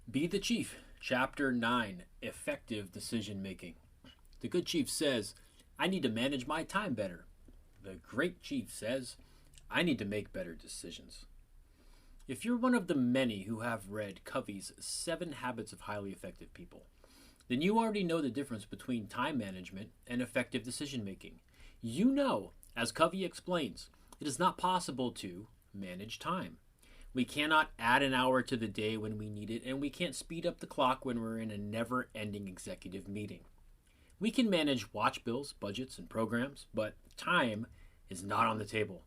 Be the Chief, Chapter 9, Effective Decision Making. The good chief says, I need to manage my time better. The great chief says, I need to make better decisions. If you're one of the many who have read Covey's 7 Habits of Highly Effective People, then you already know the difference between time management and effective decision making. You know, as Covey explains, it is not possible to manage time. We cannot add an hour to the day when we need it, and we can't speed up the clock when we're in a never-ending executive meeting. We can manage watch bills, budgets, and programs, but time is not on the table.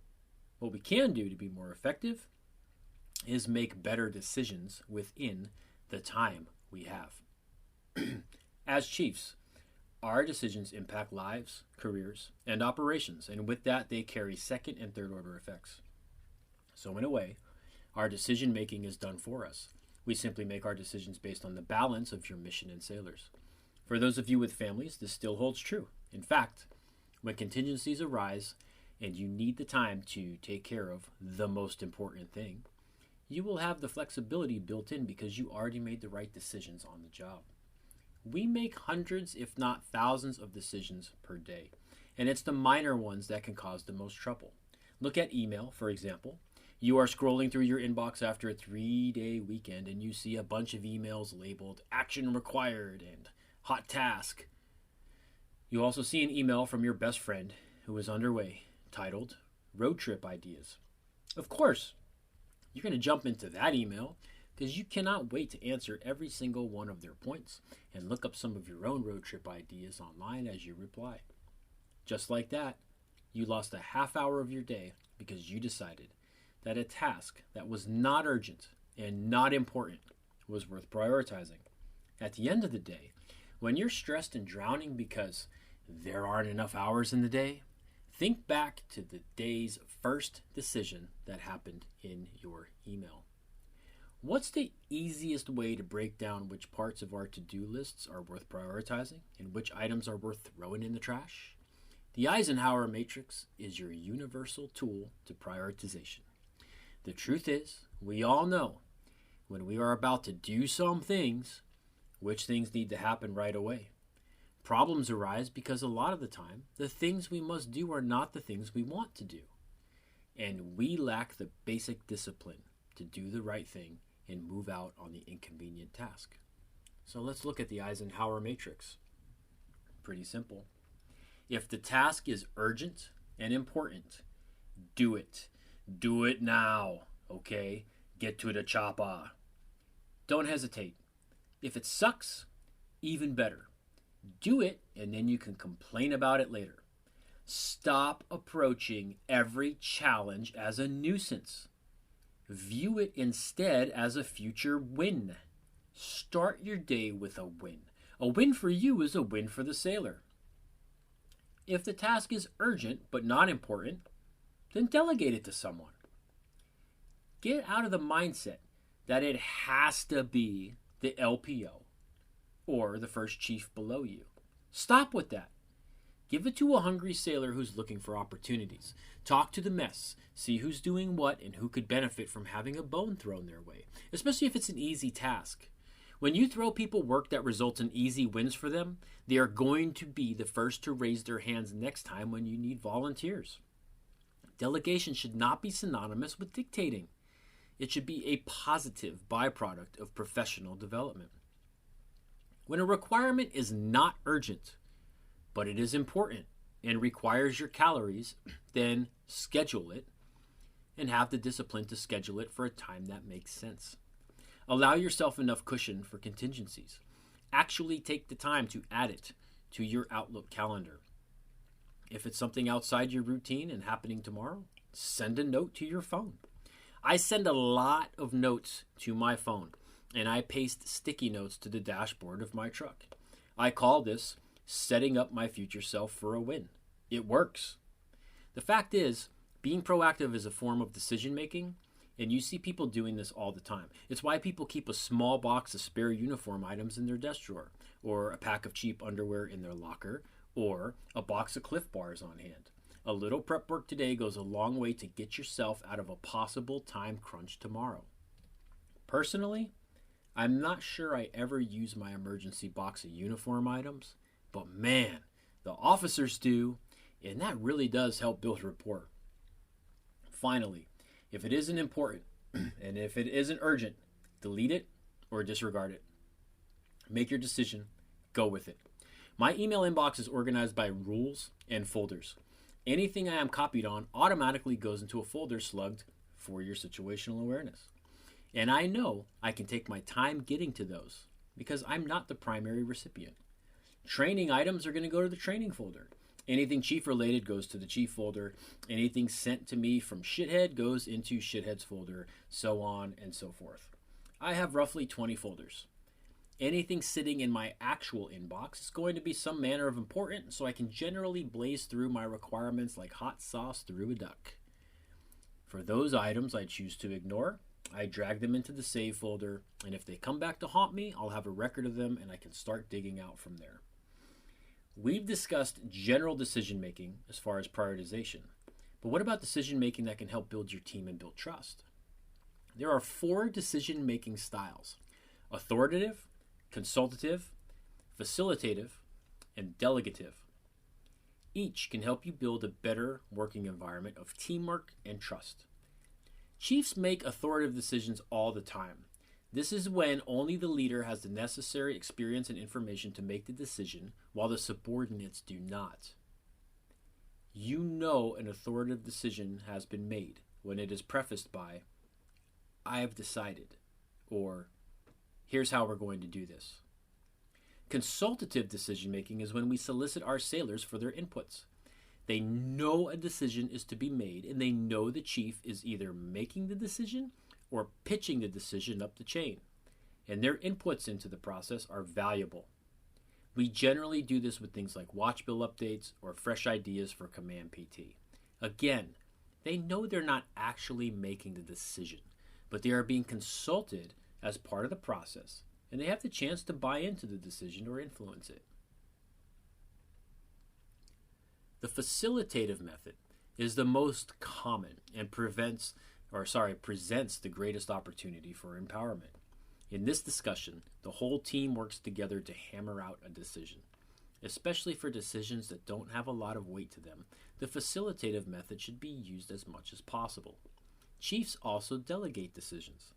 What we can do to be more effective is make better decisions within the time we have. As chiefs, our decisions impact lives, careers, and operations, and with that, they carry second and third order effects. So, in a way, our decision making is done for us. We simply make our decisions based on the balance of your mission and sailors. For those of you with families, this still holds true. In fact, when contingencies arise and you need the time to take care of the most important thing, you will have the flexibility built in because you already made the right decisions on the job. We make hundreds, if not thousands, of decisions per day, and it's the minor ones that can cause the most trouble. Look at email, for example. You are scrolling through your inbox after a 3-day weekend and you see a bunch of emails labeled action required and hot task. You also see an email from your best friend who is underway titled road trip ideas. Of course, you're going to jump into that email because you cannot wait to answer every single one of their points and look up some of your own road trip ideas online as you reply. Just like that, you lost a half hour of your day because you decided that a task that was not urgent and not important was worth prioritizing. At the end of the day, when you're stressed and drowning because there aren't enough hours in the day, think back to the day's first decision that happened in your email. What's the easiest way to break down which parts of our to-do lists are worth prioritizing and which items are worth throwing in the trash? The Eisenhower Matrix is your universal tool to prioritization. The truth is, we all know when we are about to do some things, which things need to happen right away. Problems arise because a lot of the time, the things we must do are not the things we want to do. And we lack the basic discipline to do the right thing and move out on the inconvenient task. So let's look at the Eisenhower Matrix. Pretty simple. If the task is urgent and important, do it. Do it now, okay? Get to the chopper. Don't hesitate. If it sucks, even better. Do it, and then you can complain about it later. Stop approaching every challenge as a nuisance. View it instead as a future win. Start your day with a win. A win for you is a win for the sailor. If the task is urgent but not important, then delegate it to someone. Get out of the mindset that it has to be the LPO or the first chief below you. Stop with that. Give it to a hungry sailor who's looking for opportunities. Talk to the mess. See who's doing what and who could benefit from having a bone thrown their way, especially if it's an easy task. When you throw people work that results in easy wins for them, they are going to be the first to raise their hands next time when you need volunteers. Delegation should not be synonymous with dictating. It should be a positive byproduct of professional development. When a requirement is not urgent, but it is important and requires your calories, then schedule it and have the discipline to schedule it for a time that makes sense. Allow yourself enough cushion for contingencies. Actually take the time to add it to your Outlook calendar. If it's something outside your routine and happening tomorrow, send a note to your phone. I send a lot of notes to my phone, and I paste sticky notes to the dashboard of my truck. I call this setting up my future self for a win. It works. The fact is, being proactive is a form of decision making, and you see people doing this all the time. It's why people keep a small box of spare uniform items in their desk drawer, or a pack of cheap underwear in their locker, or a box of Cliff Bars on hand. A little prep work today goes a long way to get yourself out of a possible time crunch tomorrow. Personally, I'm not sure I ever use my emergency box of uniform items, but man, the officers do, and that really does help build rapport. Finally, if it isn't important and if it isn't urgent, delete it or disregard it. Make your decision, go with it. My email inbox is organized by rules and folders. Anything I am copied on automatically goes into a folder slugged for your situational awareness. And I know I can take my time getting to those because I'm not the primary recipient. Training items are going to go to the training folder. Anything chief related goes to the chief folder. Anything sent to me from Shithead goes into Shithead's folder, so on and so forth. I have roughly 20 folders. Anything sitting in my actual inbox is going to be some manner of important, so I can generally blaze through my requirements like hot sauce through a duck. For those items I choose to ignore, I drag them into the save folder, and if they come back to haunt me, I'll have a record of them and I can start digging out from there. We've discussed general decision making as far as prioritization, but what about decision making that can help build your team and build trust? There are 4 decision making styles: authoritative, consultative, facilitative, and delegative. Each can help you build a better working environment of teamwork and trust. Chiefs make authoritative decisions all the time. This is when only the leader has the necessary experience and information to make the decision, while the subordinates do not. You know an authoritative decision has been made when it is prefaced by, "I have decided," or "Here's how we're going to do this." Consultative decision making is when we solicit our sailors for their inputs. They know a decision is to be made, and they know the chief is either making the decision or pitching the decision up the chain, and their inputs into the process are valuable. We generally do this with things like watch bill updates or fresh ideas for command PT. Again, they know they're not actually making the decision, but they are being consulted as part of the process, and they have the chance to buy into the decision or influence it. The facilitative method is the most common and presents the greatest opportunity for empowerment. In this discussion, the whole team works together to hammer out a decision. Especially for decisions that don't have a lot of weight to them, the facilitative method should be used as much as possible. Chiefs also delegate decisions.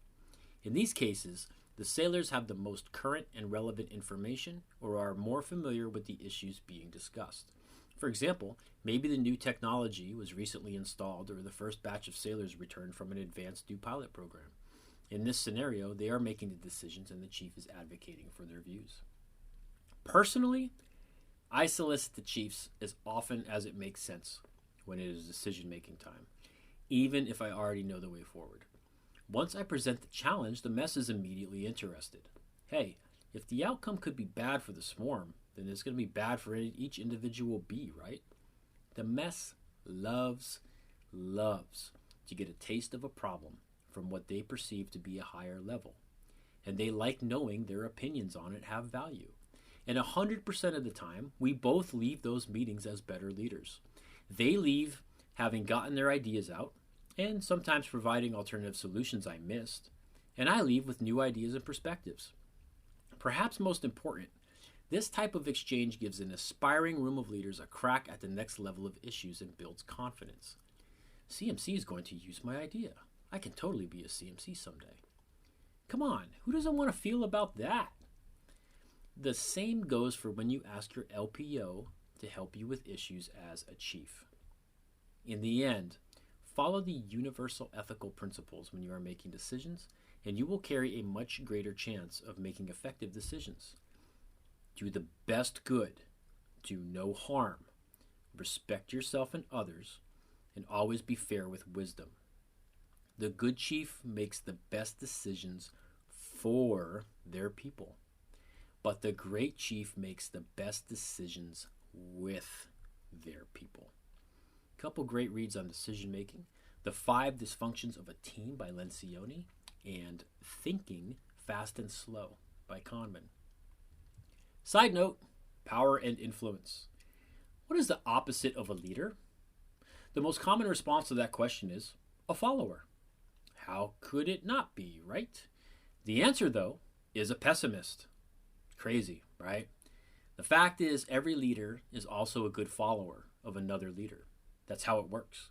In these cases, the sailors have the most current and relevant information or are more familiar with the issues being discussed. For example, maybe the new technology was recently installed or the first batch of sailors returned from an advanced new pilot program. In this scenario, they are making the decisions and the chief is advocating for their views. Personally, I solicit the chiefs as often as it makes sense when it is decision-making time, even if I already know the way forward. Once I present the challenge, the mess is immediately interested. Hey, if the outcome could be bad for the swarm, then it's going to be bad for each individual bee, right? The mess loves to get a taste of a problem from what they perceive to be a higher level. And they like knowing their opinions on it have value. And 100% of the time, we both leave those meetings as better leaders. They leave having gotten their ideas out, and sometimes providing alternative solutions I missed, and I leave with new ideas and perspectives. Perhaps most important, this type of exchange gives an aspiring room of leaders a crack at the next level of issues and builds confidence. CMC is going to use my idea. I can totally be a CMC someday. Come on, who doesn't want to feel about that? The same goes for when you ask your LPO to help you with issues as a chief. In the end, follow the universal ethical principles when you are making decisions, and you will carry a much greater chance of making effective decisions. Do the best good, do no harm, respect yourself and others, and always be fair with wisdom. The good chief makes the best decisions for their people, but the great chief makes the best decisions with their people. Couple great reads on decision making: The 5 Dysfunctions of a Team by Lencioni, and Thinking Fast and Slow by Kahneman. Side note, power and influence. What is the opposite of a leader? The most common response to that question is, a, a follower. How could it not be, right? The answer, though, is a pessimist. Crazy, right? The fact is, every leader is also a good follower of another leader. That's how it works.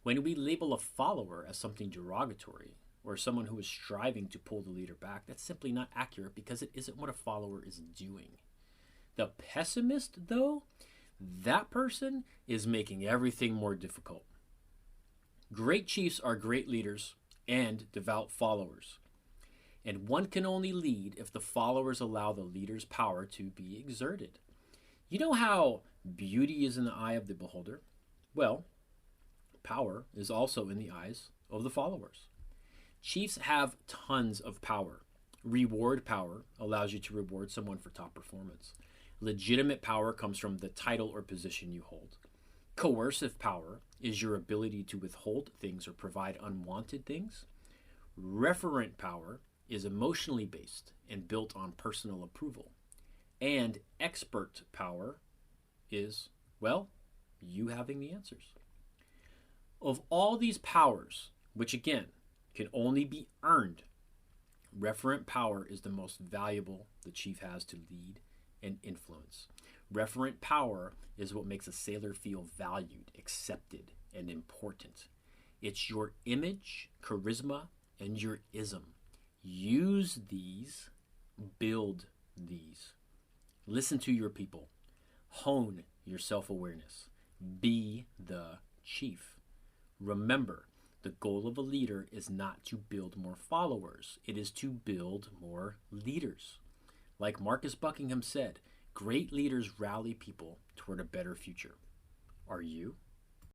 When we label a follower as something derogatory or someone who is striving to pull the leader back, that's simply not accurate because it isn't what a follower is doing. The pessimist, though, that person is making everything more difficult. Great chiefs are great leaders and devout followers. And one can only lead if the followers allow the leader's power to be exerted. You know how beauty is in the eye of the beholder? Well, power is also in the eyes of the followers. Chiefs have tons of power. Reward power allows you to reward someone for top performance. Legitimate power comes from the title or position you hold. Coercive power is your ability to withhold things or provide unwanted things. Referent power is emotionally based and built on personal approval. And expert power is, well, you having the answers. Of all these powers, which again can only be earned, referent power is the most valuable the chief has to lead and influence. Referent power is what makes a sailor feel valued, accepted, and important. It's your image, charisma, and your ism. Use these, build these. Listen to your people. Hone your self-awareness. Be the chief. Remember, the goal of a leader is not to build more followers. It is to build more leaders. Like Marcus Buckingham said, great leaders rally people toward a better future. Are you?